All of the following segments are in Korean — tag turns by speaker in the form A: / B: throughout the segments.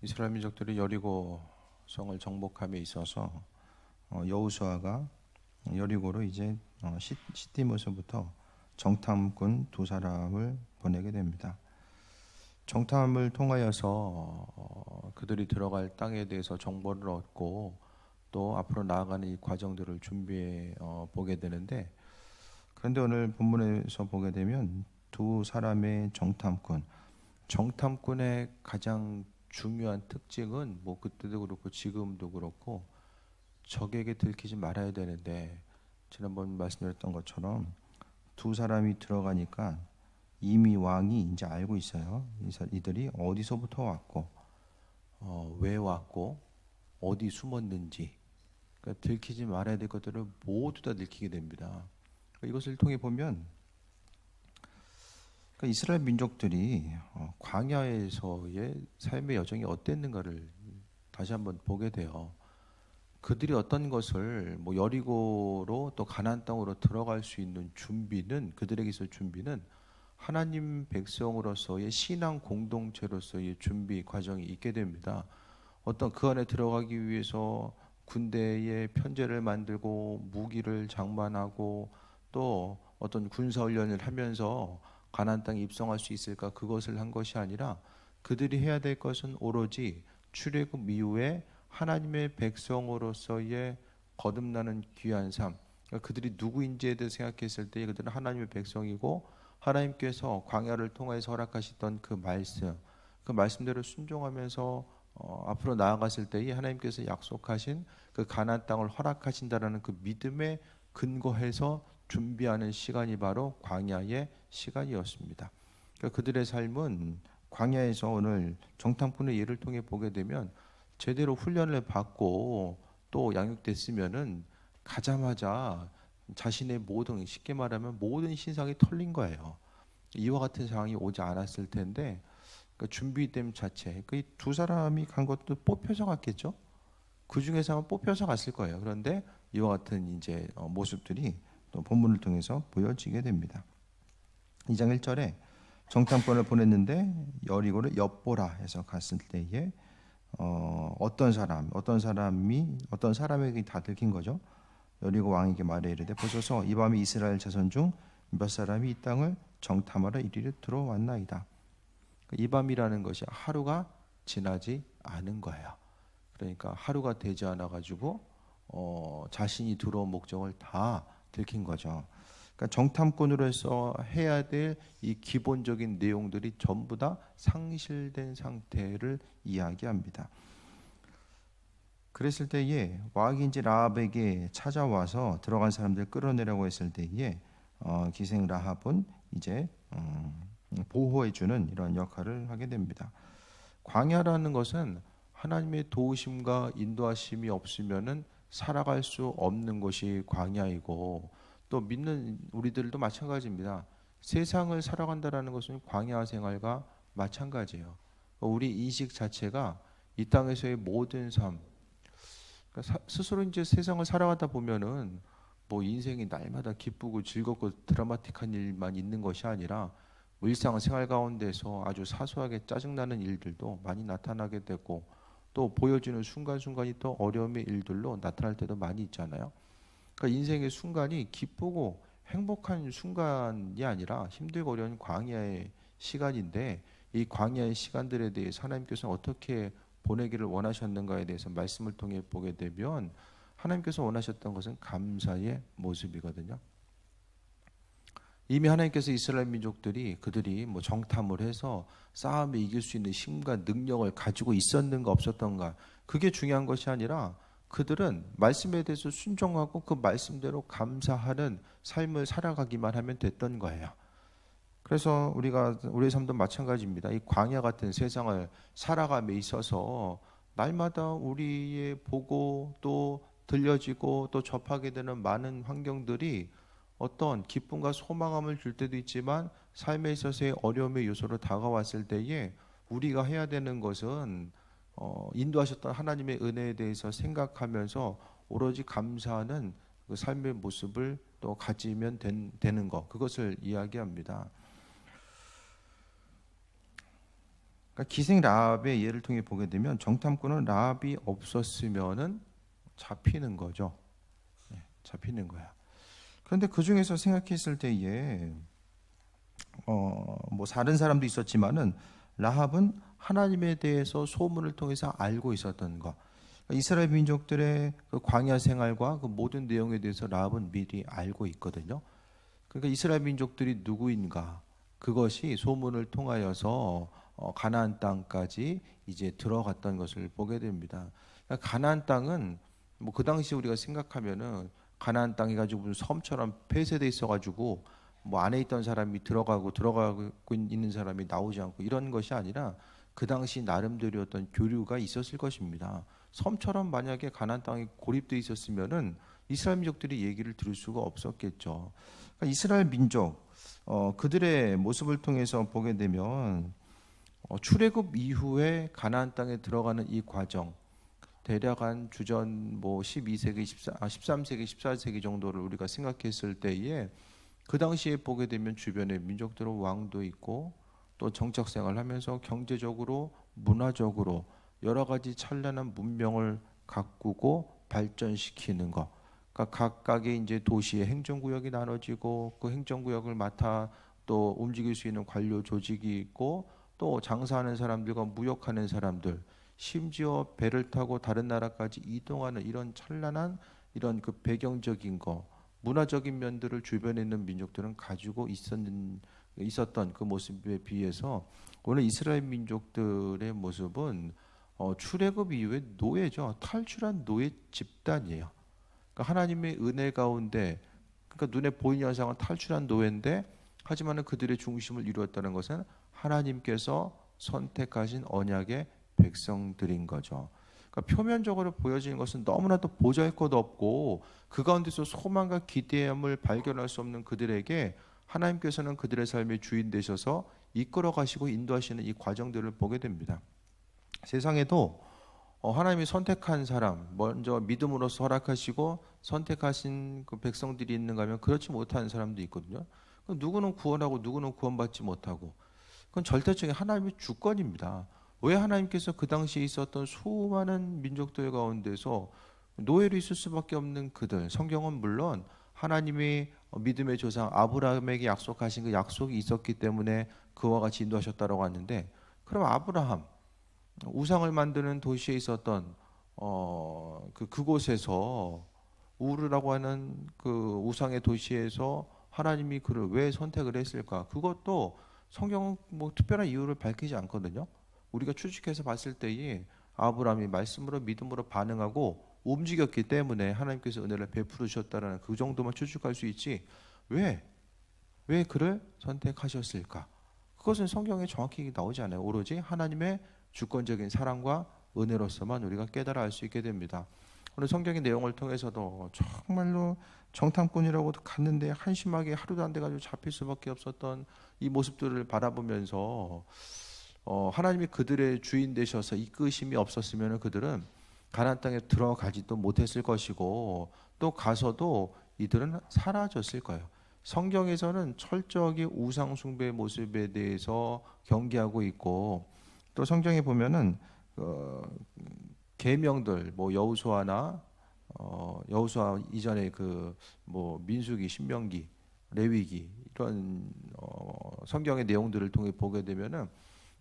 A: 이스라엘 민족들이 여리고 성을 정복함에 있어서 여호수아가 여리고로 이제 시티므서부터 정탐꾼 두 사람을 보내게 됩니다. 정탐을 통하여서 그들이 들어갈 땅에 대해서 정보를 얻고 또 앞으로 나아가는 이 과정들을 준비해 보게 되는데, 그런데 오늘 본문에서 보게 되면 두 사람의 정탐꾼의 가장 중요한 특징은 뭐 그때도 그렇고 지금도 그렇고 적에게 들키지 말아야 되는데, 지난번 말씀드렸던 것처럼 두 사람이 들어가니까 이미 왕이 이제 알고 있어요. 이들이 어디서부터 왔고 왜 왔고 어디 숨었는지, 그러니까 들키지 말아야 될 것들을 모두 다 들키게 됩니다. 그러니까 이것을 통해 보면 이스라엘 민족들이 광야에서의 삶의 여정이 어땠는가를 다시 한번 보게 돼요. 그들이 어떤 것을 뭐 여리고로 또 가나안 땅으로 들어갈 수 있는 준비는, 그들에게 있을 준비는 하나님 백성으로서의 신앙 공동체로서의 준비 과정이 있게 됩니다. 어떤 그 안에 들어가기 위해서 군대의 편제를 만들고 무기를 장만하고 또 어떤 군사훈련을 하면서 가나안 땅에 입성할 수 있을까, 그것을 한 것이 아니라 그들이 해야 될 것은 오로지 출애굽 이후에 하나님의 백성으로서의 거듭나는 귀한 삶, 그러니까 그들이 누구인지에 대해 생각했을 때 그들은 하나님의 백성이고 하나님께서 광야를 통해서 허락하셨던 그 말씀대로 순종하면서 앞으로 나아갔을 때에 하나님께서 약속하신 그 가나안 땅을 허락하신다라는 그 믿음에 근거해서 준비하는 시간이 바로 광야의 시간이었습니다. 그러니까 그들의 삶은 광야에서 오늘 정탐꾼의 예를 통해 보게 되면 제대로 훈련을 받고 또 양육됐으면은 가자마자 자신의 모든, 쉽게 말하면 모든 신상이 털린 거예요. 이와 같은 상황이 오지 않았을 텐데, 그러니까 준비됨 자체, 그 두 사람이 간 것도 뽑혀서 갔겠죠. 그 중에서 아마 뽑혀서 갔을 거예요. 그런데 이와 같은 이제 모습들이 또 본문을 통해서 보여지게 됩니다. 2장 1절에 정탐꾼을 보냈는데 여리고를 엿보라 해서 갔을 때에 어떤 사람에게 다 들킨 거죠. 여리고 왕에게 말해 이르되 보소서 이 밤에 이스라엘 자손 중 몇 사람이 이 땅을 정탐하러 이리로 들어왔나이다. 이 밤이라는 것이 하루가 지나지 않은 거예요. 그러니까 하루가 되지 않아 가지고 자신이 들어온 목적을 다 들킨 거죠. 그러니까 정탐꾼으로서 해야 될 이 기본적인 내용들이 전부 다 상실된 상태를 이야기합니다. 그랬을 때에 왕이 이제 라합에게 찾아와서 들어간 사람들 끌어내라고 했을 때에 기생 라합은 이제 보호해주는 이런 역할을 하게 됩니다. 광야라는 것은 하나님의 도우심과 인도하심이 없으면은 살아갈 수 없는 곳이 광야이고, 또 믿는 우리들도 마찬가지입니다. 세상을 살아간다라는 것은 광야 생활과 마찬가지예요. 우리 인식 자체가 이 땅에서의 모든 삶, 그러니까 스스로 이제 세상을 살아가다 보면은 뭐 인생이 날마다 기쁘고 즐겁고 드라마틱한 일만 있는 것이 아니라 일상생활 가운데서 아주 사소하게 짜증나는 일들도 많이 나타나게 되고, 또 보여지는 순간순간이 또 어려움의 일들로 나타날 때도 많이 있잖아요. 그러니까 인생의 순간이 기쁘고 행복한 순간이 아니라 힘들고 어려운 광야의 시간인데, 이 광야의 시간들에 대해서 하나님께서는 어떻게 보내기를 원하셨는가에 대해서 말씀을 통해 보게 되면 하나님께서 원하셨던 것은 감사의 모습이거든요. 이미 하나님께서 이스라엘 민족들이 그들이 뭐 정탐을 해서 싸움에 이길 수 있는 힘과 능력을 가지고 있었는가 없었던가, 그게 중요한 것이 아니라 그들은 말씀에 대해서 순종하고 그 말씀대로 감사하는 삶을 살아가기만 하면 됐던 거예요. 그래서 우리의 삶도 마찬가지입니다. 이 광야 같은 세상을 살아감에 있어서 날마다 우리의 보고 또 들려지고 또 접하게 되는 많은 환경들이 어떤 기쁨과 소망함을 줄 때도 있지만 삶에 있어서의 어려움의 요소로 다가왔을 때에 우리가 해야 되는 것은 인도하셨던 하나님의 은혜에 대해서 생각하면서 오로지 감사하는 그 삶의 모습을 또 가지면 되는 것, 그것을 이야기합니다. 그러니까 기생 라합의 예를 통해 보게 되면 정탐꾼은 라합이 없었으면은 잡히는 거죠. 잡히는 거야. 그런데 그 중에서 생각했을 때에 뭐 다른 사람도 있었지만은 라합은 하나님에 대해서 소문을 통해서 알고 있었던 거. 그러니까 이스라엘 민족들의 그 광야 생활과 그 모든 내용에 대해서 라합은 미리 알고 있거든요. 그러니까 이스라엘 민족들이 누구인가 그것이 소문을 통하여서 가나안 땅까지 이제 들어갔던 것을 보게 됩니다. 그러니까 가나안 땅은 뭐 그 당시 우리가 생각하면은 가나안 땅이 가지고 무슨 섬처럼 폐쇄돼 있어가지고 뭐 안에 있던 사람이 들어가고 있는 사람이 나오지 않고 이런 것이 아니라 그 당시 나름대로 어떤 교류가 있었을 것입니다. 섬처럼 만약에 가나안 땅이 고립돼 있었으면은 이스라엘 민족들이 얘기를 들을 수가 없었겠죠. 그러니까 이스라엘 민족 그들의 모습을 통해서 보게 되면 출애굽 이후에 가나안 땅에 들어가는 이 과정 대략 한 주전 뭐 12세기, 13세기, 14세기 정도를 우리가 생각했을 때에 그 당시에 보게 되면 주변에 민족들은 왕도 있고 또 정착 생활하면서 경제적으로 문화적으로 여러 가지 찬란한 문명을 가꾸고 발전시키는 것. 그러니까 각각의 이제 도시의 행정구역이 나눠지고 그 행정구역을 맡아 또 움직일 수 있는 관료 조직이 있고 또 장사하는 사람들과 무역하는 사람들 심지어 배를 타고 다른 나라까지 이동하는 이런 찬란한 이런 그 배경적인 거 문화적인 면들을 주변에 있는 민족들은 가지고 있었던 그 모습에 비해서 오늘 이스라엘 민족들의 모습은 출애굽 이후에 노예죠. 탈출한 노예 집단이에요. 그러니까 하나님의 은혜 가운데 그러니까 눈에 보이는 현상은 탈출한 노예인데 하지만은 그들의 중심을 이루었다는 것은 하나님께서 선택하신 언약의 백성들인 거죠. 그러니까 표면적으로 보여지는 것은 너무나도 보잘것없고 그 가운데서 소망과 기대함을 발견할 수 없는 그들에게 하나님께서는 그들의 삶의 주인 되셔서 이끌어 가시고 인도하시는 이 과정들을 보게 됩니다. 세상에도 하나님이 선택한 사람, 먼저 믿음으로써 허락하시고 선택하신 그 백성들이 있는가 하면 그렇지 못한 사람도 있거든요. 누구는 구원하고 누구는 구원받지 못하고 그건 절대적인 하나님의 주권입니다. 왜 하나님께서 그 당시에 있었던 수많은 민족들 가운데서 노예로 있을 수밖에 없는 그들, 성경은 물론 하나님이 믿음의 조상 아브라함에게 약속하신 그 약속이 있었기 때문에 그와 같이 인도하셨다라고 하는데 그럼 아브라함 우상을 만드는 도시에 있었던 그곳에서 우르라고 하는 그 우상의 도시에서 하나님이 그를 왜 선택을 했을까? 그것도 성경은 뭐 특별한 이유를 밝히지 않거든요. 우리가 추측해서 봤을 때에 아브라함이 말씀으로 믿음으로 반응하고 움직였기 때문에 하나님께서 은혜를 베풀으셨다라는 그 정도만 추측할 수 있지. 왜? 왜 그를 선택하셨을까? 그것은 성경에 정확히 나오지 않아요. 오로지 하나님의 주권적인 사랑과 은혜로서만 우리가 깨달아 알 수 있게 됩니다. 오늘 성경의 내용을 통해서도 정말로 정탐꾼이라고도 갔는데 한심하게 하루도 안 돼가지고 잡힐 수밖에 없었던 이 모습들을 바라보면서 하나님이 그들의 주인 되셔서 이끄심이 없었으면 그들은 가나안 땅에 들어가지도 못했을 것이고 또 가서도 이들은 사라졌을 거예요. 성경에서는 철저하게 우상 숭배의 모습에 대해서 경계하고 있고 또 성경에 보면은 계명들 뭐 여호수아나 여호수아 이전에 그 뭐 민수기, 신명기, 레위기 이런 성경의 내용들을 통해 보게 되면은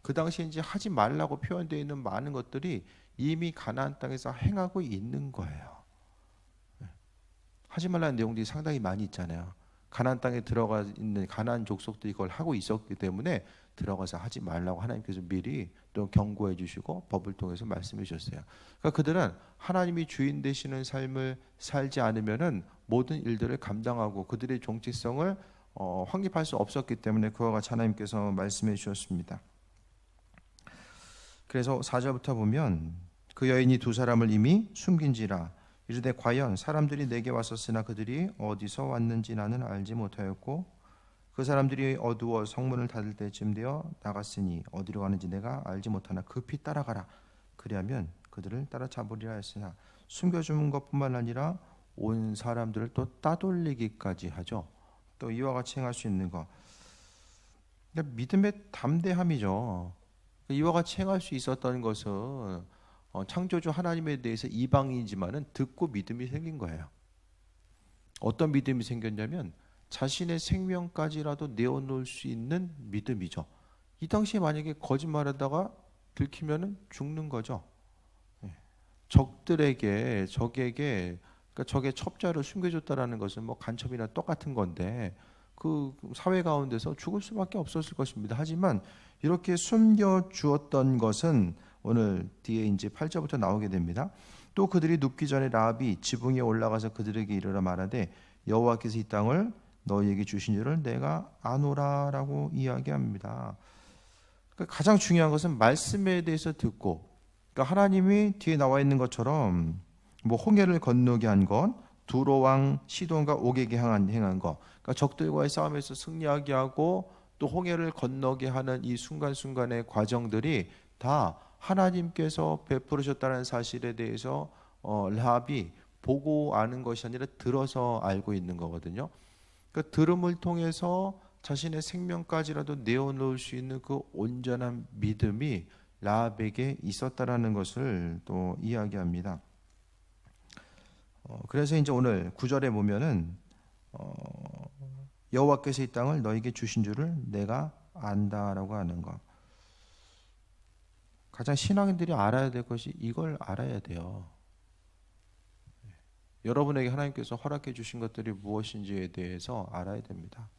A: 그 당시에 이제 하지 말라고 표현되어 있는 많은 것들이 이미 가나안 땅에서 행하고 있는 거예요. 하지 말라는 내용들이 상당히 많이 있잖아요. 가나안 땅에 들어가 있는 가나안 족속들이 그걸 하고 있었기 때문에 들어가서 하지 말라고 하나님께서 미리 또 경고해 주시고 법을 통해서 말씀해 주셨어요. 그러니까 그들은 하나님이 주인 되시는 삶을 살지 않으면은 모든 일들을 감당하고 그들의 정체성을 확립할 수 없었기 때문에 그와 같이 하나님께서 말씀해 주셨습니다. 그래서 4절부터 보면 그 여인이 두 사람을 이미 숨긴지라 이르되 과연 사람들이 내게 왔었으나 그들이 어디서 왔는지 나는 알지 못하였고 그 사람들이 어두워 성문을 닫을 때쯤 되어 나갔으니 어디로 가는지 내가 알지 못하나 급히 따라가라 그리하면 그들을 따라잡으리라 했으나 숨겨주는 것뿐만 아니라 온 사람들을 또 따돌리기까지 하죠. 또 이와 같이 행할 수 있는 것 그러니까 믿음의 담대함이죠. 이와 같이 행할 수 있었던 것은 창조주 하나님에 대해서 이방인이지만은 듣고 믿음이 생긴 거예요. 어떤 믿음이 생겼냐면 자신의 생명까지라도 내어놓을 수 있는 믿음이죠. 이 당시에 만약에 거짓말하다가 들키면은 죽는 거죠. 예. 적에게 그러니까 적의 첩자를 숨겨줬다라는 것은 뭐 간첩이나 똑같은 건데 그 사회 가운데서 죽을 수밖에 없었을 것입니다. 하지만 이렇게 숨겨 주었던 것은 오늘 뒤에 이제 8절부터 나오게 됩니다. 또 그들이 눕기 전에 라합이 지붕에 올라가서 그들에게 이르러 말하되 여호와께서 이 땅을 너희에게 주신 줄을 내가 아노라라고 이야기합니다. 그러니까 가장 중요한 것은 말씀에 대해서 듣고, 그러니까 하나님이 뒤에 나와 있는 것처럼 뭐 홍해를 건너게 한 것, 두로 왕 시돈과 옥에게 행한 것, 그러니까 적들과의 싸움에서 승리하게 하고 또 홍해를 건너게 하는 이 순간순간의 과정들이 다 하나님께서 베풀으셨다는 사실에 대해서 라합이 보고 아는 것이 아니라 들어서 알고 있는 거거든요. 그러니까 들음을 통해서 자신의 생명까지라도 내어놓을 수 있는 그 온전한 믿음이 라합에게 있었다라는 것을 또 이야기합니다. 그래서 이제 오늘 9절에 보면은 여호와께서 이 땅을 너에게 주신 줄을 내가 안다라고 하는 것. 가장 신앙인들이 알아야 될 것이 이걸 알아야 돼요. 여러분에게 하나님께서 허락해 주신 것들이 무엇인지에 대해서 알아야 됩니다.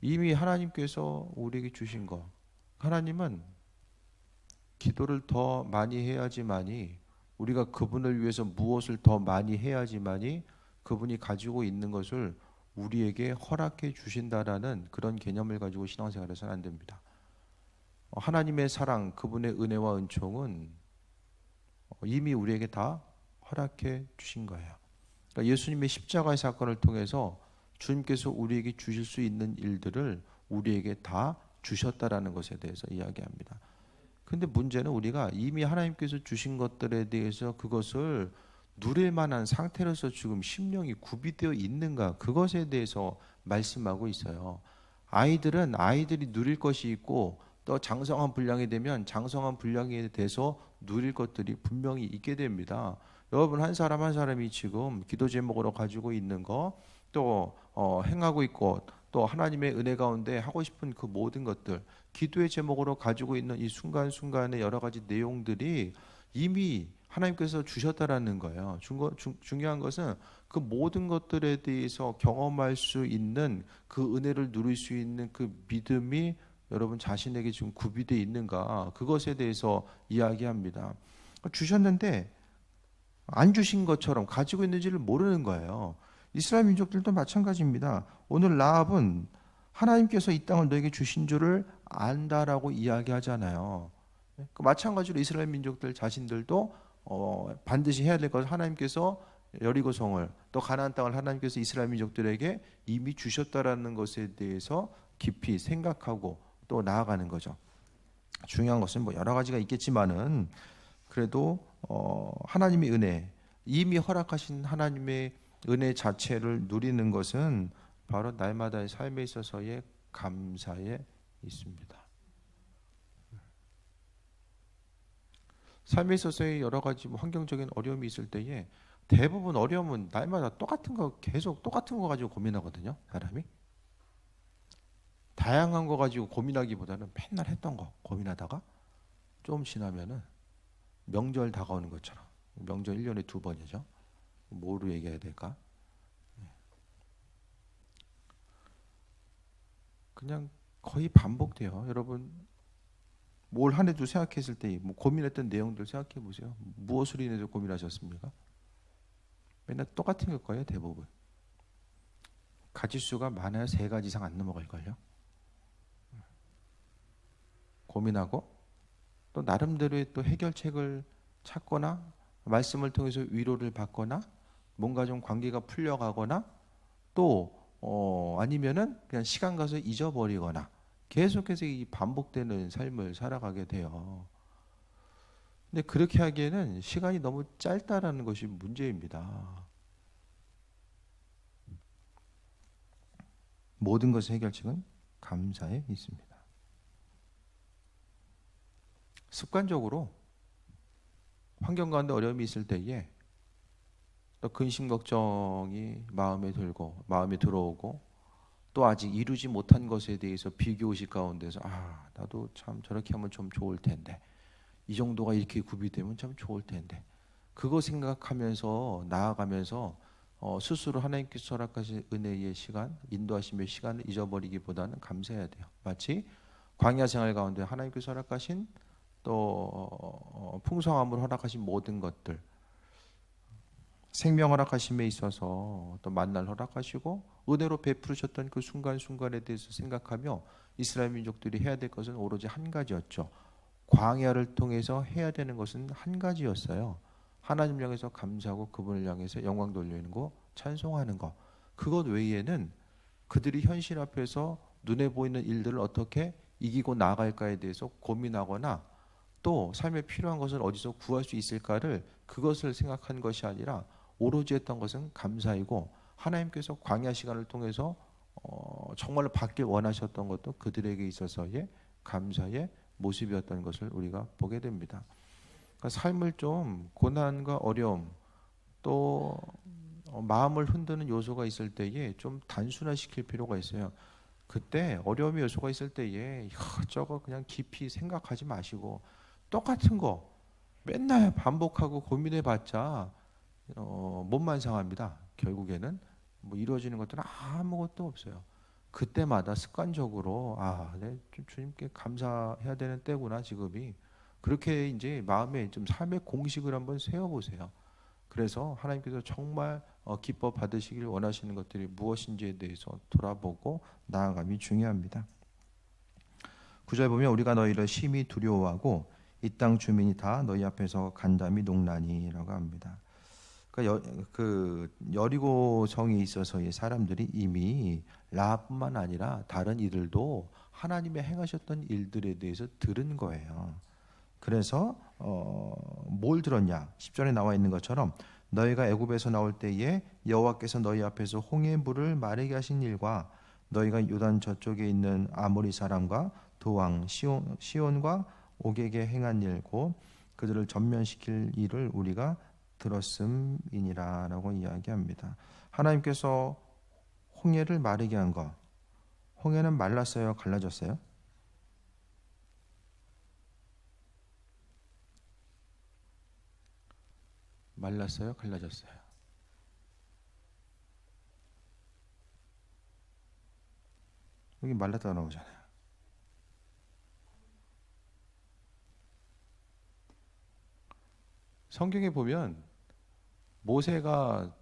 A: 이미 하나님께서 우리에게 주신 것, 하나님은 기도를 더 많이 해야지만이, 우리가 그분을 위해서 무엇을 더 많이 해야지만이 그분이 가지고 있는 것을 우리에게 허락해 주신다라는 그런 개념을 가지고 신앙생활해서는 안 됩니다. 하나님의 사랑, 그분의 은혜와 은총은 이미 우리에게 다 허락해 주신 거예요. 그러니까 예수님의 십자가의 사건을 통해서 주님께서 우리에게 주실 수 있는 일들을 우리에게 다 주셨다라는 것에 대해서 이야기합니다. 근데 문제는 우리가 이미 하나님께서 주신 것들에 대해서 그것을 누릴 만한 상태로서 지금 심령이 구비되어 있는가, 그것에 대해서 말씀하고 있어요. 아이들은 아이들이 누릴 것이 있고 또 장성한 분량이 되면 장성한 분량에 대해서 누릴 것들이 분명히 있게 됩니다. 여러분 한 사람 한 사람이 지금 기도 제목으로 가지고 있는 거, 또 행하고 있고 또 하나님의 은혜 가운데 하고 싶은 그 모든 것들, 기도의 제목으로 가지고 있는 이 순간순간의 여러 가지 내용들이 이미 하나님께서 주셨다라는 거예요. 중요한 것은 그 모든 것들에 대해서 경험할 수 있는 그 은혜를 누릴 수 있는 그 믿음이 여러분 자신에게 지금 구비되어 있는가, 그것에 대해서 이야기합니다. 주셨는데 안 주신 것처럼 가지고 있는지를 모르는 거예요. 이스라엘 민족들도 마찬가지입니다. 오늘 라합은 하나님께서 이 땅을 너에게 주신 줄을 안다라고 이야기하잖아요. 그 마찬가지로 이스라엘 민족들 자신들도 반드시 해야 될 것은 하나님께서 여리고성을 또 가나안 땅을 하나님께서 이스라엘 민족들에게 이미 주셨다라는 것에 대해서 깊이 생각하고 또 나아가는 거죠. 중요한 것은 뭐 여러 가지가 있겠지만은 그래도 하나님의 은혜, 이미 허락하신 하나님의 은혜 자체를 누리는 것은 바로 날마다의 삶에 있어서의 감사에 있습니다. 삶에 있어서의 여러 가지 환경적인 어려움이 있을 때에 대부분 어려움은 날마다 똑같은 거, 계속 똑같은 거 가지고 고민하거든요, 사람이. 다양한 거 가지고 고민하기보다는 맨날 했던 거 고민하다가 좀 지나면은 명절 다가오는 것처럼, 명절 1년에 2번이죠. 뭐로 얘기해야 될까? 그냥 거의 반복돼요. 여러분 뭘 한 해도 생각했을 때 뭐 고민했던 내용들 생각해 보세요. 무엇으로 인해서 고민하셨습니까? 맨날 똑같은 걸 거예요, 대부분. 가지수가 많아야 3가지 이상 안 넘어갈걸요. 고민하고 또 나름대로의 또 해결책을 찾거나 말씀을 통해서 위로를 받거나 뭔가 좀 관계가 풀려가거나 또 아니면은 그냥 시간 가서 잊어버리거나 계속해서 이 반복되는 삶을 살아가게 돼요. 근데 그렇게 하기에는 시간이 너무 짧다라는 것이 문제입니다. 모든 것의 해결책은 감사에 있습니다. 습관적으로 환경 가운데 어려움이 있을 때에 또 근심 걱정이 마음에 들고 마음에 들어오고 또 아직 이루지 못한 것에 대해서 비교의식 가운데서 나도 참 저렇게 하면 좀 좋을 텐데 이 정도가 이렇게 구비되면 참 좋을 텐데 그거 생각하면서 나아가면서 스스로 하나님께서 허락하신 은혜의 시간, 인도하심의 시간을 잊어버리기보다는 감사해야 돼요. 마치 광야 생활 가운데 하나님께서 허락하신 또 풍성함을 허락하신 모든 것들, 생명 허락하심에 있어서 또 만날 허락하시고 은혜로 베푸셨던 그 순간순간에 대해서 생각하며 이스라엘 민족들이 해야 될 것은 오로지 한 가지였죠. 광야를 통해서 해야 되는 것은 한 가지였어요. 하나님 향해서 감사하고 그분을 향해서 영광 돌리는 거, 찬송하는 거. 그것 외에는 그들이 현실 앞에서 눈에 보이는 일들을 어떻게 이기고 나아갈까에 대해서 고민하거나 또 삶에 필요한 것을 어디서 구할 수 있을까를 그것을 생각한 것이 아니라 오로지 했던 것은 감사이고 하나님께서 광야 시간을 통해서 정말로 받길 원하셨던 것도 그들에게 있어서의 감사의 모습이었던 것을 우리가 보게 됩니다. 그러니까 삶을 좀 고난과 어려움 또 마음을 흔드는 요소가 있을 때에 좀 단순화시킬 필요가 있어요. 그때 어려움의 요소가 있을 때에 저거 그냥 깊이 생각하지 마시고 똑같은 거 맨날 반복하고 고민해봤자 몸만 상합니다. 결국에는 뭐 이루어지는 것들은 아무것도 없어요. 그때마다 습관적으로 네, 좀 주님께 감사해야 되는 때구나 지금이. 그렇게 이제 마음에 좀 삶의 공식을 한번 세워보세요. 그래서 하나님께서 정말 기뻐 받으시길 원하시는 것들이 무엇인지에 대해서 돌아보고 나아감이 중요합니다. 9절 보면 우리가 너희를 심히 두려워하고 이 땅 주민이 다 너희 앞에서 간담이 농나니라고 합니다. 그 여리고 성에 있어서의 사람들이 이미 라합뿐만 아니라 다른 이들도 하나님의 행하셨던 일들에 대해서 들은 거예요. 그래서 뭘 들었냐? 10절에 나와 있는 것처럼 너희가 애굽에서 나올 때에 여호와께서 너희 앞에서 홍해 물을 마르게 하신 일과 너희가 요단 저쪽에 있는 아모리 사람과 도왕 시온과 옥에게 행한 일 곧 그들을 전면시킬 일을 우리가 들었음이니라라고 이야기합니다. 하나님께서 홍해를 마르게 한 것. 홍해는 말랐어요? 갈라졌어요? 말랐어요? 갈라졌어요? 여기 말랐다 나오잖아요. 성경에 보면 모세가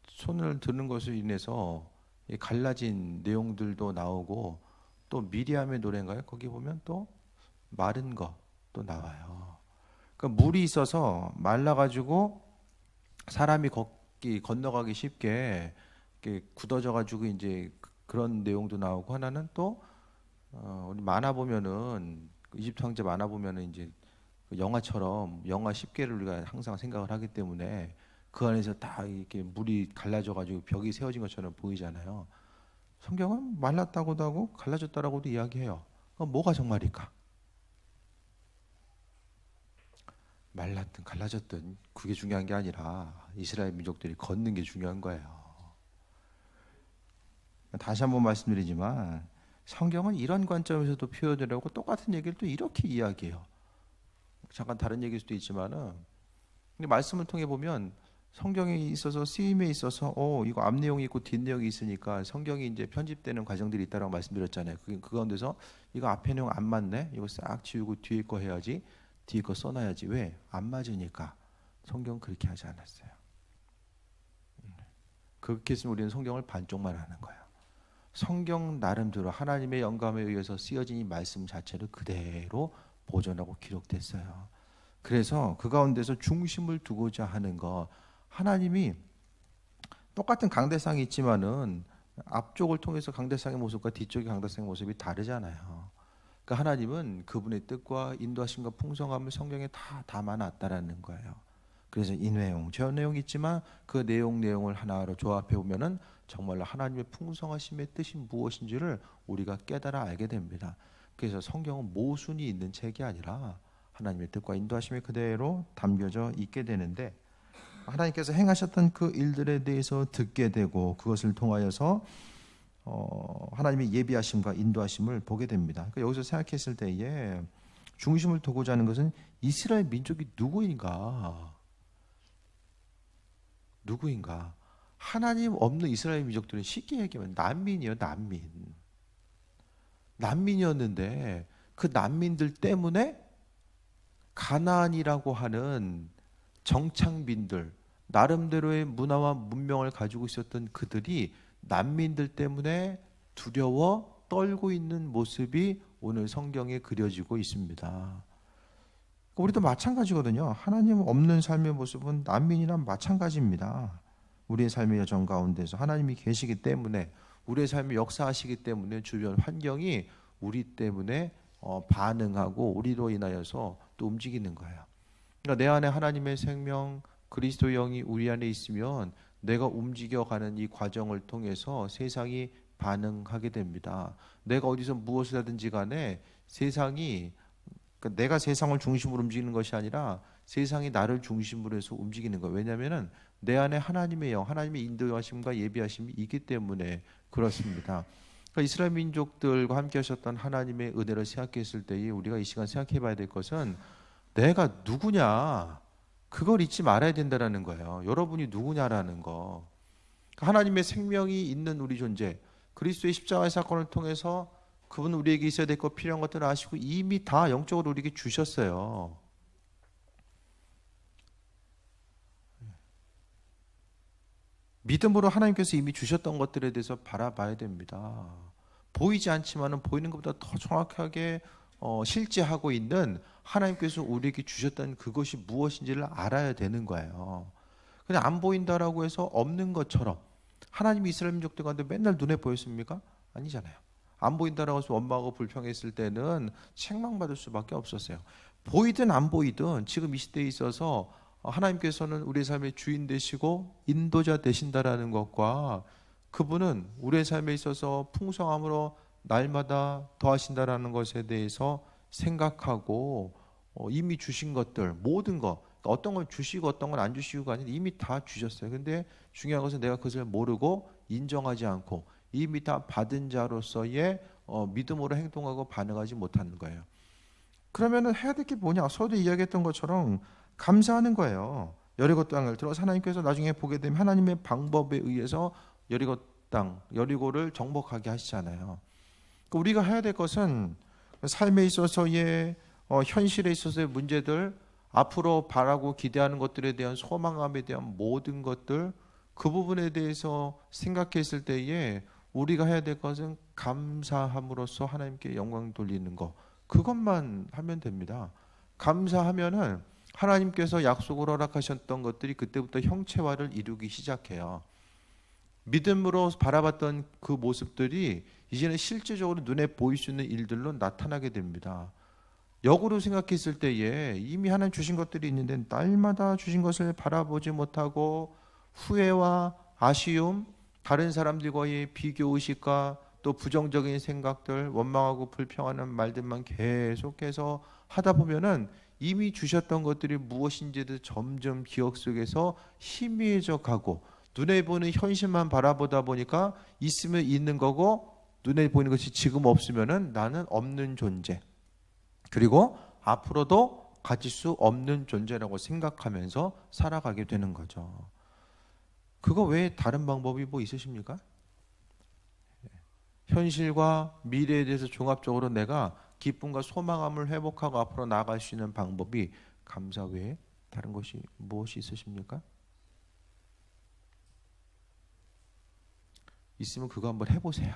A: 손을 드는 것으로 인해서 갈라진 내용들도 나오고 또 미리암의 노래인가요? 거기 보면 또 마른 것도 나와요. 그러니까 물이 있어서 말라가지고 사람이 건너가기 쉽게 이렇게 굳어져가지고 이제 그런 내용도 나오고 하나는 또 우리 만화 보면은 이집트 황제 만화 보면은 이제 그 영화처럼 영화 10개를 우리가 항상 생각을 하기 때문에 그 안에서 다 이렇게 물이 갈라져가지고 벽이 세워진 것처럼 보이잖아요. 성경은 말랐다고도 하고 갈라졌다라고도 이야기해요. 그럼 뭐가 정말일까? 말랐든 갈라졌든 그게 중요한 게 아니라 이스라엘 민족들이 걷는 게 중요한 거예요. 다시 한번 말씀드리지만 성경은 이런 관점에서도 표현을 하고 똑같은 얘기를 또 이렇게 이야기해요. 잠깐 다른 얘기일 수도 있지만은 근데 말씀을 통해 보면 성경에 있어서 쓰임에 있어서 이거 앞 내용이 있고 뒷 내용이 있으니까 성경이 이제 편집되는 과정들이 있다라고 말씀드렸잖아요. 그 가운데서 이거 앞에 내용 안 맞네. 이거 싹 지우고 뒤에 거 해야지. 뒤에 거 써놔야지. 왜? 안 맞으니까. 성경은 그렇게 하지 않았어요. 그렇게 했으면 우리는 성경을 반쪽만 하는 거예요. 성경 나름대로 하나님의 영감에 의해서 쓰여진 이 말씀 자체를 그대로 보존하고 기록됐어요. 그래서 그 가운데서 중심을 두고자 하는 거 하나님이 똑같은 강대상이 있지만은 앞쪽을 통해서 강대상의 모습과 뒤쪽의 강대상의 모습이 다르잖아요. 그러니까 하나님은 그분의 뜻과 인도하심과 풍성함을 성경에 다 담아놨다라는 거예요. 그래서 이 내용, 저 내용이 있지만 그 내용을 하나로 조합해 보면은 정말로 하나님의 풍성하심의 뜻이 무엇인지를 우리가 깨달아 알게 됩니다. 그래서 성경은 모순이 있는 책이 아니라 하나님의 뜻과 인도하심이 그대로 담겨져 있게 되는데, 하나님께서 행하셨던 그 일들에 대해서 듣게 되고 그것을 통하여서 하나님의 예비하심과 인도하심을 보게 됩니다. 그러니까 여기서 생각했을 때에 중심을 두고자 하는 것은 이스라엘 민족이 누구인가? 하나님 없는 이스라엘 민족들은 쉽게 얘기하면 난민이에요. 난민이었는데 그 난민들 때문에 가나안이라고 하는 정착민들, 나름대로의 문화와 문명을 가지고 있었던 그들이 난민들 때문에 두려워 떨고 있는 모습이 오늘 성경에 그려지고 있습니다. 우리도 마찬가지거든요. 하나님 없는 삶의 모습은 난민이랑 마찬가지입니다. 우리의 삶의 여정 가운데서 하나님이 계시기 때문에, 우리의 삶이 역사하시기 때문에 주변 환경이 우리 때문에 반응하고 우리로 인하여서 또 움직이는 거예요. 그러니까 내 안에 하나님의 생명, 그리스도 영이 우리 안에 있으면 내가 움직여가는 이 과정을 통해서 세상이 반응하게 됩니다. 내가 어디서 무엇을 하든지 간에 세상이, 그러니까 내가 세상을 중심으로 움직이는 것이 아니라 세상이 나를 중심으로 해서 움직이는 거예요. 왜냐하면 내 안에 하나님의 영, 하나님의 인도하심과 예비하심이 있기 때문에 그렇습니다. 그러니까 이스라엘 민족들과 함께 하셨던 하나님의 은혜를 생각했을 때에 우리가 이 시간 생각해 봐야 될 것은 내가 누구냐, 그걸 잊지 말아야 된다는 거예요. 여러분이 누구냐라는 거. 하나님의 생명이 있는 우리 존재, 그리스도의 십자가의 사건을 통해서 그분은 우리에게 있어야 될 것, 필요한 것들을 아시고 이미 다 영적으로 우리에게 주셨어요. 믿음으로 하나님께서 이미 주셨던 것들에 대해서 바라봐야 됩니다. 보이지 않지만은 보이는 것보다 더 정확하게 실제하고 있는 하나님께서 우리에게 주셨던 그것이 무엇인지를 알아야 되는 거예요. 그냥 안 보인다라고 해서 없는 것처럼, 하나님이 이스라엘 민족들 가운데 맨날 눈에 보였습니까? 아니잖아요. 안 보인다라고 해서 원망하고 불평했을 때는 책망받을 수밖에 없었어요. 보이든 안 보이든 지금 이 시대에 있어서 하나님께서는 우리의 삶의 주인 되시고 인도자 되신다라는 것과 그분은 우리의 삶에 있어서 풍성함으로 날마다 더하신다라는 것에 대해서 생각하고 이미 주신 것들, 모든 것, 그러니까 어떤 걸 주시고 어떤 걸 안 주시고가 아니라 이미 다 주셨어요. 근데 중요한 것은 내가 그것을 모르고 인정하지 않고 이미 다 받은 자로서의 믿음으로 행동하고 반응하지 못하는 거예요. 그러면은 해야 될 게 뭐냐? 서도 이야기했던 것처럼 감사하는 거예요. 여리고 땅을 들어서 하나님께서 나중에 보게 되면 하나님의 방법에 의해서 여리고 땅, 여리고를 정복하게 하시잖아요. 그러니까 우리가 해야 될 것은 삶에 있어서의 현실에 있어서의 문제들, 앞으로 바라고 기대하는 것들에 대한 소망감에 대한 모든 것들, 그 부분에 대해서 생각했을 때에 우리가 해야 될 것은 감사함으로써 하나님께 영광 돌리는 것, 그것만 하면 됩니다. 감사하면은 하나님께서 약속을 허락하셨던 것들이 그때부터 형체화를 이루기 시작해요. 믿음으로 바라봤던 그 모습들이 이제는 실제적으로 눈에 보일 수 있는 일들로 나타나게 됩니다. 역으로 생각했을 때에 이미 하나님 주신 것들이 있는데 날마다 주신 것을 바라보지 못하고 후회와 아쉬움, 다른 사람들과의 비교의식과 또 부정적인 생각들, 원망하고 불평하는 말들만 계속해서 하다 보면은 이미 주셨던 것들이 무엇인지도 점점 기억 속에서 희미해져 가고, 눈에 보는 현실만 바라보다 보니까 있으면 있는 거고 눈에 보이는 것이 지금 없으면은 나는 없는 존재, 그리고 앞으로도 가질 수 없는 존재라고 생각하면서 살아가게 되는 거죠. 그거 외에 다른 방법이 뭐 있으십니까? 현실과 미래에 대해서 종합적으로 내가 기쁨과 소망감을 회복하고 앞으로 나아갈 수 있는 방법이 감사 외에 다른 것이 무엇이 있으십니까? 있으면 그거 한번 해보세요.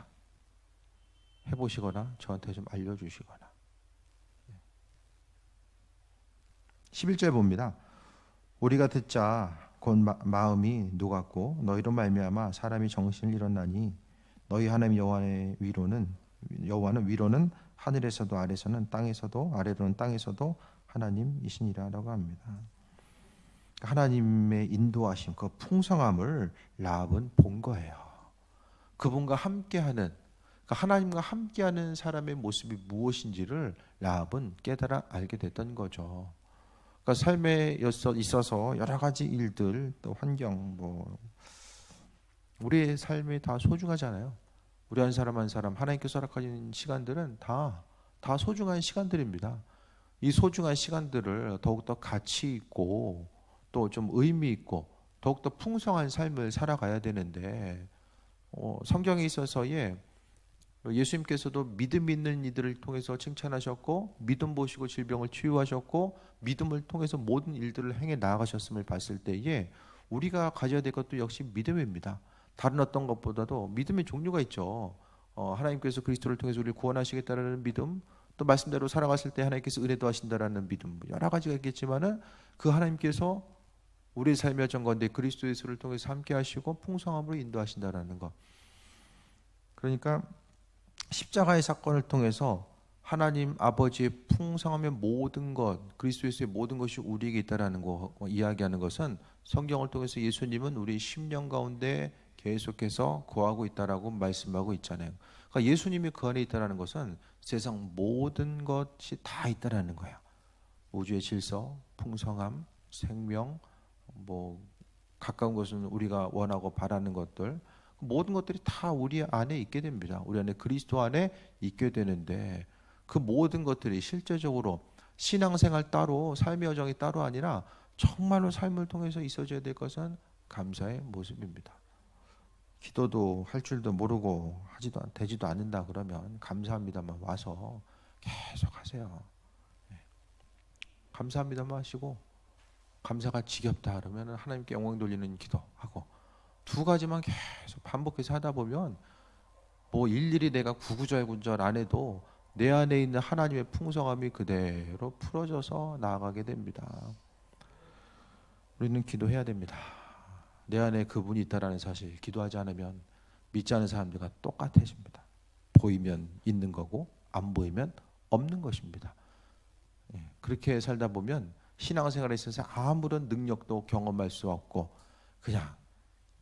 A: 해보시거나 저한테 좀 알려주시거나. 11절 봅니다. 우리가 듣자 곧 마음이 녹았고 너희로 말미암아 사람이 정신을 잃었나니 너희 하나님 여호와는 위로는 하늘에서도 아래서는 땅에서도 아래로는 땅에서도 하나님이시니라라고 합니다. 하나님의 인도하심, 그 풍성함을 라합은 본 거예요. 그분과 함께하는, 그러니까 하나님과 함께하는 사람의 모습이 무엇인지를 라합은 깨달아 알게 됐던 거죠. 그러니까 삶에 있어서 여러 가지 일들, 또 환경, 우리의 삶이 다 소중하잖아요. 우리 한 사람 한 사람 하나님께서 허락하신 시간들은 다 소중한 시간들입니다. 이 소중한 시간들을 더욱더 가치 있고 또 좀 의미 있고 더욱더 풍성한 삶을 살아가야 되는데 성경에 있어서의 예수님께서도 믿음 있는 이들을 통해서 칭찬하셨고 믿음 보시고 질병을 치유하셨고 믿음을 통해서 모든 일들을 행해 나아가셨음을 봤을 때에 우리가 가져야 될 것도 역시 믿음입니다. 다른 어떤 것보다도 믿음의 종류가 있죠. 하나님께서 그리스도를 통해서 우리를 구원하시겠다는 믿음, 또 말씀대로 살아갔을 때 하나님께서 은혜도 하신다라는 믿음, 여러 가지가 있겠지만은 그 하나님께서 우리의 삶의 여정 가운데 그리스도 예수를 통해서 함께 하시고 풍성함으로 인도하신다라는 것. 그러니까 십자가의 사건을 통해서 하나님 아버지의 풍성함의 모든 것, 그리스도 예수의 모든 것이 우리에게 있다라는 거 이야기하는 것은 성경을 통해서 예수님은 우리 심령 가운데 계속해서 거하고 있다라고 말씀하고 있잖아요. 그러니까 예수님이 그 안에 있다라는 것은 세상 모든 것이 다 있다라는 거예요. 우주의 질서, 풍성함, 생명, 가까운 것은 우리가 원하고 바라는 것들, 모든 것들이 다 우리 안에 있게 됩니다. 우리 안에 그리스도 안에 있게 되는데 그 모든 것들이 실제적으로 신앙생활 따로 삶의 여정이 따로 아니라 정말로 삶을 통해서 있어져야 될 것은 감사의 모습입니다. 기도도 할 줄도 모르고 되지도 않는다 그러면 감사합니다만 와서 계속 하세요. 감사합니다만 하시고 감사가 지겹다 그러면 하나님께 영광 돌리는 기도하고 두 가지만 계속 반복해서 하다 보면 일일이 내가 구구절구절 안 해도 내 안에 있는 하나님의 풍성함이 그대로 풀어져서 나아가게 됩니다. 우리는 기도해야 됩니다. 내 안에 그분이 있다라는 사실, 기도하지 않으면 믿지 않는 사람들과 똑같아집니다. 보이면 있는 거고 안 보이면 없는 것입니다. 그렇게 살다 보면 신앙생활에 있어서 아무런 능력도 경험할 수 없고 그냥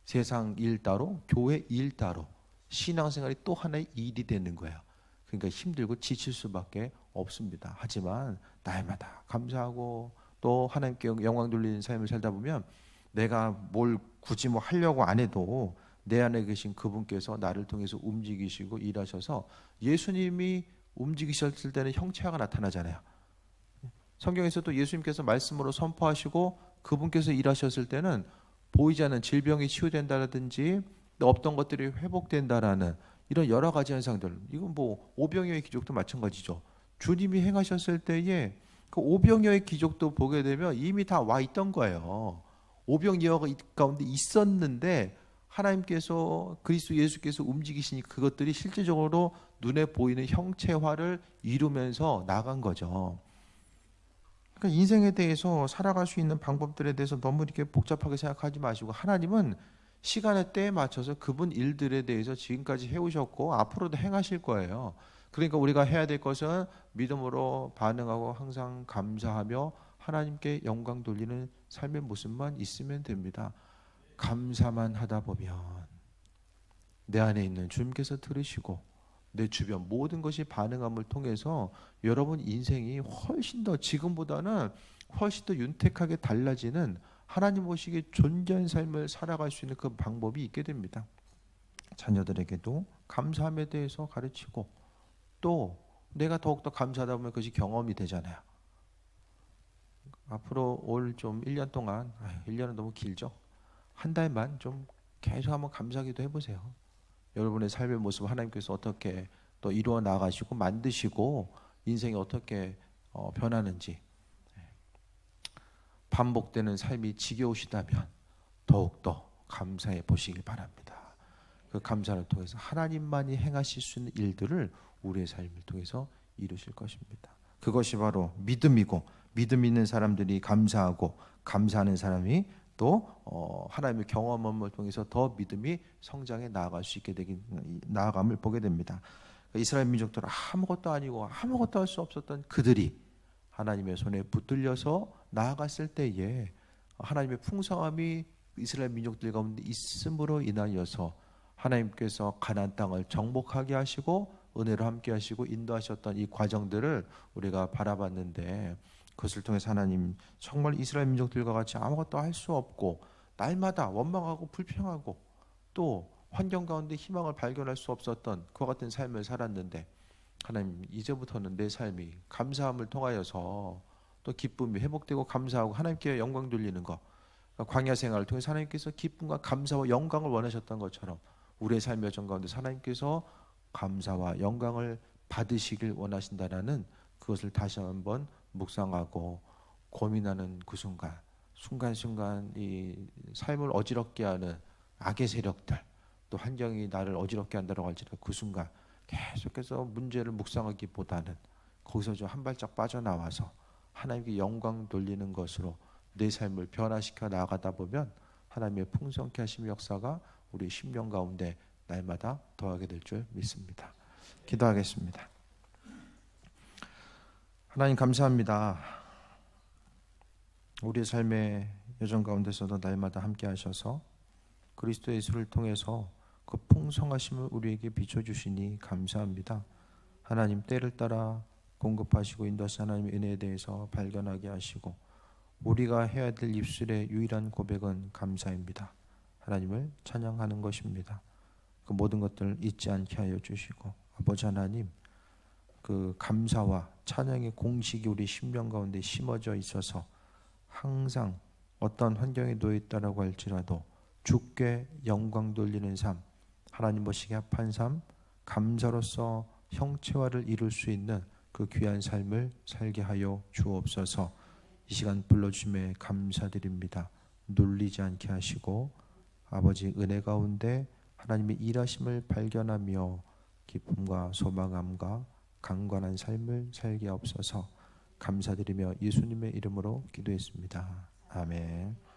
A: 세상 일 따로 교회 일 따로 신앙생활이 또 하나의 일이 되는 거예요. 그러니까 힘들고 지칠 수밖에 없습니다. 하지만 날마다 감사하고 또 하나님께 영광 돌리는 삶을 살다 보면 내가 뭘 굳이 하려고 안 해도 내 안에 계신 그분께서 나를 통해서 움직이시고 일하셔서 예수님이 움직이셨을 때는 형체가 나타나잖아요. 성경에서도 예수님께서 말씀으로 선포하시고 그분께서 일하셨을 때는 보이지 않는 질병이 치유된다든지 없던 것들이 회복된다라는 이런 여러 가지 현상들, 이건 오병이어의 기적도 마찬가지죠. 주님이 행하셨을 때에 그 오병이어의 기적도 보게 되면 이미 다 와 있던 거예요. 오병이어가 가운데 있었는데 하나님께서 그리스도 예수께서 움직이시니 그것들이 실질적으로 눈에 보이는 형체화를 이루면서 나간 거죠. 그러니까 인생에 대해서 살아갈 수 있는 방법들에 대해서 너무 이렇게 복잡하게 생각하지 마시고 하나님은 시간의 때에 맞춰서 그분 일들에 대해서 지금까지 해오셨고 앞으로도 행하실 거예요. 그러니까 우리가 해야 될 것은 믿음으로 반응하고 항상 감사하며 하나님께 영광 돌리는 삶의 모습만 있으면 됩니다. 감사만 하다 보면 내 안에 있는 주님께서 들으시고 내 주변 모든 것이 반응함을 통해서 여러분 인생이 훨씬 더 지금보다는 훨씬 더 윤택하게 달라지는 하나님 보시기에 존귀한 삶을 살아갈 수 있는 그 방법이 있게 됩니다. 자녀들에게도 감사함에 대해서 가르치고 또 내가 더욱더 감사하다 보면 그것이 경험이 되잖아요. 앞으로 올 좀 1년 동안 1년은 너무 길죠. 한 달만 좀 계속 한번 감사기도 해보세요. 여러분의 삶의 모습 하나님께서 어떻게 또 이루어 나가시고 만드시고 인생이 어떻게 변하는지 반복되는 삶이 지겨우시다면 더욱더 감사해 보시길 바랍니다. 그 감사를 통해서 하나님만이 행하실 수 있는 일들을 우리의 삶을 통해서 이루실 것입니다. 그것이 바로 믿음이고 믿음 있는 사람들이 감사하고 감사하는 사람이 또 하나님의 경험을 통해서 더 믿음이 성장해 나아갈 수 있게 되긴 나아감을 보게 됩니다. 이스라엘 민족들은 아무것도 아니고 아무것도 할 수 없었던 그들이 하나님의 손에 붙들려서 나아갔을 때에 하나님의 풍성함이 이스라엘 민족들 가운데 있음으로 인하여서 하나님께서 가나안 땅을 정복하게 하시고 은혜로 함께 하시고 인도하셨던 이 과정들을 우리가 바라봤는데, 그것을 통해서 하나님 정말 이스라엘 민족들과 같이 아무것도 할 수 없고 날마다 원망하고 불평하고 또 환경 가운데 희망을 발견할 수 없었던 그와 같은 삶을 살았는데, 하나님 이제부터는 내 삶이 감사함을 통하여서 또 기쁨이 회복되고 감사하고 하나님께 영광 돌리는 것, 그러니까 광야 생활을 통해서 하나님께서 기쁨과 감사와 영광을 원하셨던 것처럼 우리의 삶의 여정 가운데 하나님께서 감사와 영광을 받으시길 원하신다라는 그것을 다시 한번 묵상하고 고민하는 그 순간, 순간순간 이 삶을 어지럽게 하는 악의 세력들, 또 환경이 나를 어지럽게 한다고 할지라도 그 순간 계속해서 문제를 묵상하기보다는 거기서 좀 한 발짝 빠져나와서 하나님께 영광 돌리는 것으로 내 삶을 변화시켜 나아가다 보면 하나님의 풍성케 하심 역사가 우리 심령 가운데 날마다 더하게 될 줄 믿습니다. 기도하겠습니다. 하나님 감사합니다. 우리의 삶의 여정 가운데서도 날마다 함께 하셔서 그리스도 예수를 통해서 그 풍성하심을 우리에게 비춰주시니 감사합니다. 하나님 때를 따라 공급하시고 인도하신 하나님의 은혜에 대해서 발견하게 하시고 우리가 해야 될 입술의 유일한 고백은 감사입니다. 하나님을 찬양하는 것입니다. 그 모든 것들을 잊지 않게 하여 주시고 아버지 하나님, 그 감사와 찬양의 공식이 우리 심령 가운데 심어져 있어서 항상 어떤 환경에 놓여 있다라고 할지라도 주께 영광 돌리는 삶, 하나님 보시기에 합한 삶, 감사로서 형체화를 이룰 수 있는 그 귀한 삶을 살게 하여 주옵소서. 이 시간 불러주심에 감사드립니다. 눌리지 않게 하시고 아버지 은혜 가운데 하나님의 일하심을 발견하며 기쁨과 소망함과 강건한 삶을 살게 하옵소서. 감사드리며 예수님의 이름으로 기도했습니다. 아멘.